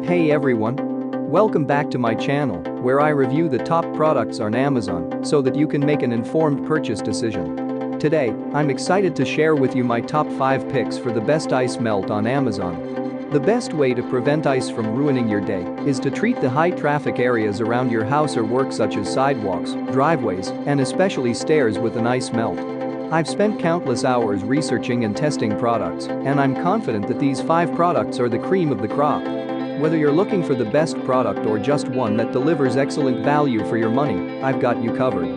Hey everyone! Welcome back to my channel, where I review the top products on Amazon so that you can make an informed purchase decision. Today, I'm excited to share with you my top 5 picks for the best ice melt on Amazon. The best way to prevent ice from ruining your day is to treat the high traffic areas around your house or work such as sidewalks, driveways, and especially stairs with an ice melt. I've spent countless hours researching and testing products, and I'm confident that these 5 products are the cream of the crop. Whether you're looking for the best product or just one that delivers excellent value for your money, I've got you covered.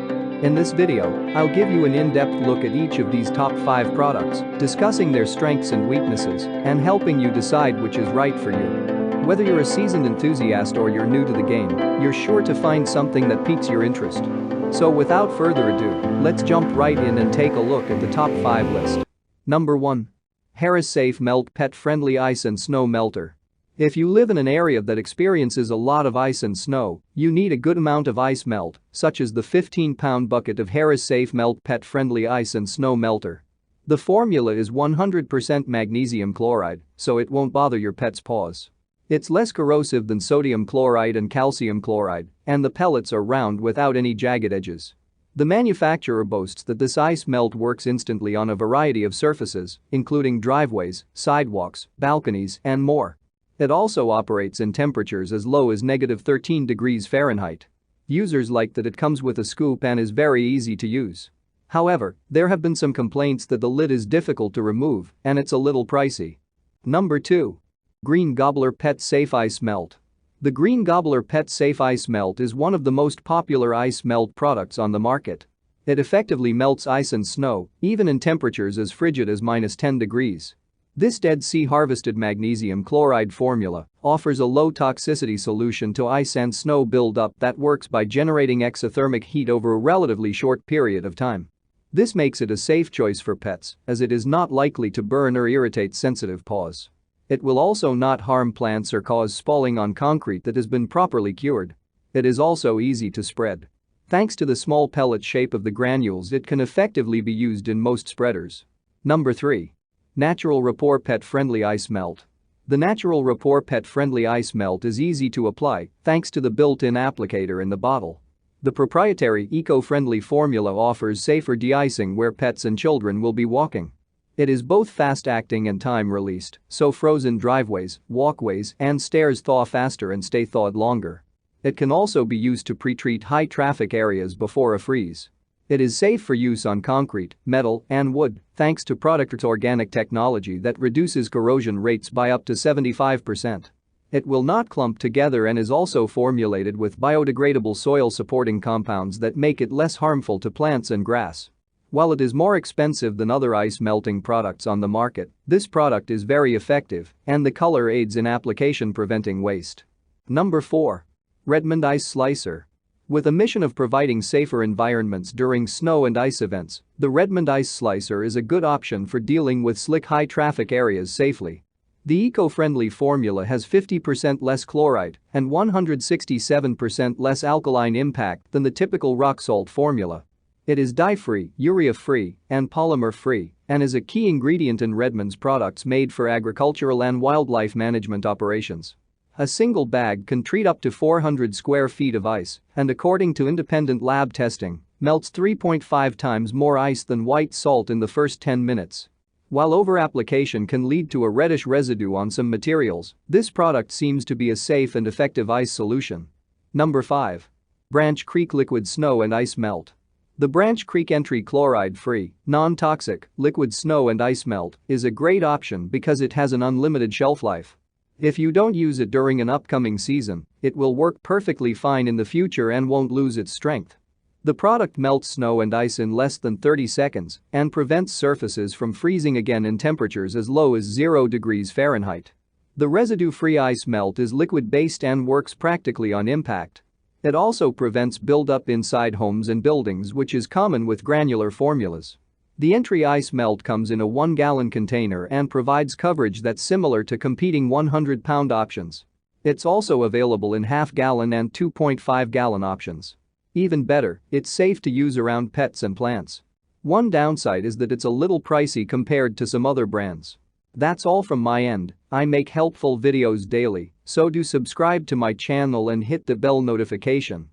In this video, I'll give you an in-depth look at each of these top 5 products, discussing their strengths and weaknesses, and helping you decide which is right for you. Whether you're a seasoned enthusiast or you're new to the game, you're sure to find something that piques your interest. So without further ado, let's jump right in and take a look at the top 5 list. Number 1. Harris Safe Melt Pet-Friendly Ice and Snow Melter. If you live in an area that experiences a lot of ice and snow, you need a good amount of ice melt, such as the 15-pound bucket of Harris Safe Melt Pet-Friendly Ice and Snow Melter. The formula is 100% magnesium chloride, so it won't bother your pet's paws. It's less corrosive than sodium chloride and calcium chloride, and the pellets are round without any jagged edges. The manufacturer boasts that this ice melt works instantly on a variety of surfaces, including driveways, sidewalks, balconies, and more. It also operates in temperatures as low as -13 degrees Fahrenheit. Users like that it comes with a scoop and is very easy to use. However, there have been some complaints that the lid is difficult to remove and it's a little pricey. Number 2. Green Gobbler Pet Safe Ice Melt. The Green Gobbler Pet Safe Ice Melt is one of the most popular ice melt products on the market. It effectively melts ice and snow, even in temperatures as frigid as -10 degrees. This Dead Sea harvested magnesium chloride formula offers a low toxicity solution to ice and snow buildup that works by generating exothermic heat over a relatively short period of time. This makes it a safe choice for pets, as it is not likely to burn or irritate sensitive paws. It will also not harm plants or cause spalling on concrete that has been properly cured. It is also easy to spread. Thanks to the small pellet shape of the granules, it can effectively be used in most spreaders. Number 3. Natural Rapport Pet-Friendly Ice Melt. The Natural Rapport Pet-Friendly Ice Melt is easy to apply thanks to the built-in applicator in the bottle. The proprietary eco-friendly formula offers safer de-icing where pets and children will be walking. It is both fast-acting and time-released, so frozen driveways, walkways, and stairs thaw faster and stay thawed longer. It can also be used to pre-treat high-traffic areas before a freeze. It is safe for use on concrete, metal, and wood, thanks to product's organic technology that reduces corrosion rates by up to 75%. It will not clump together and is also formulated with biodegradable soil-supporting compounds that make it less harmful to plants and grass. While it is more expensive than other ice melting products on the market, this product is very effective, and the color aids in application preventing waste. Number 4. Redmond Ice Slicer. With a mission of providing safer environments during snow and ice events, the Redmond Ice Slicer is a good option for dealing with slick high-traffic areas safely. The eco-friendly formula has 50% less chloride and 167% less alkaline impact than the typical rock salt formula. It is dye-free, urea-free, and polymer-free, and is a key ingredient in Redmond's products made for agricultural and wildlife management operations. A single bag can treat up to 400 square feet of ice and, according to independent lab testing, melts 3.5 times more ice than white salt in the first 10 minutes. While over-application can lead to a reddish residue on some materials, this product seems to be a safe and effective ice solution. Number 5. Branch Creek Liquid Snow and Ice Melt. The Branch Creek Entry chloride-free, non-toxic, liquid snow and ice melt is a great option because it has an unlimited shelf life. If you don't use it during an upcoming season, it will work perfectly fine in the future and won't lose its strength. The product melts snow and ice in less than 30 seconds and prevents surfaces from freezing again in temperatures as low as 0 degrees Fahrenheit. The residue-free ice melt is liquid-based and works practically on impact. It also prevents buildup inside homes and buildings, which is common with granular formulas. The Entry Ice Melt comes in a 1-gallon container and provides coverage that's similar to competing 100-pound options. It's also available in half-gallon and 2.5-gallon options. Even better, it's safe to use around pets and plants. One downside is that it's a little pricey compared to some other brands. That's all from my end. I make helpful videos daily, so do subscribe to my channel and hit the bell notification.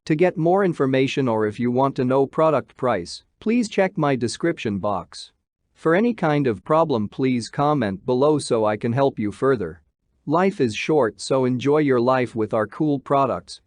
To get more information or if you want to know product price, please check my description box. For any kind of problem, please comment below so I can help you further. Life is short, so enjoy your life with our cool products.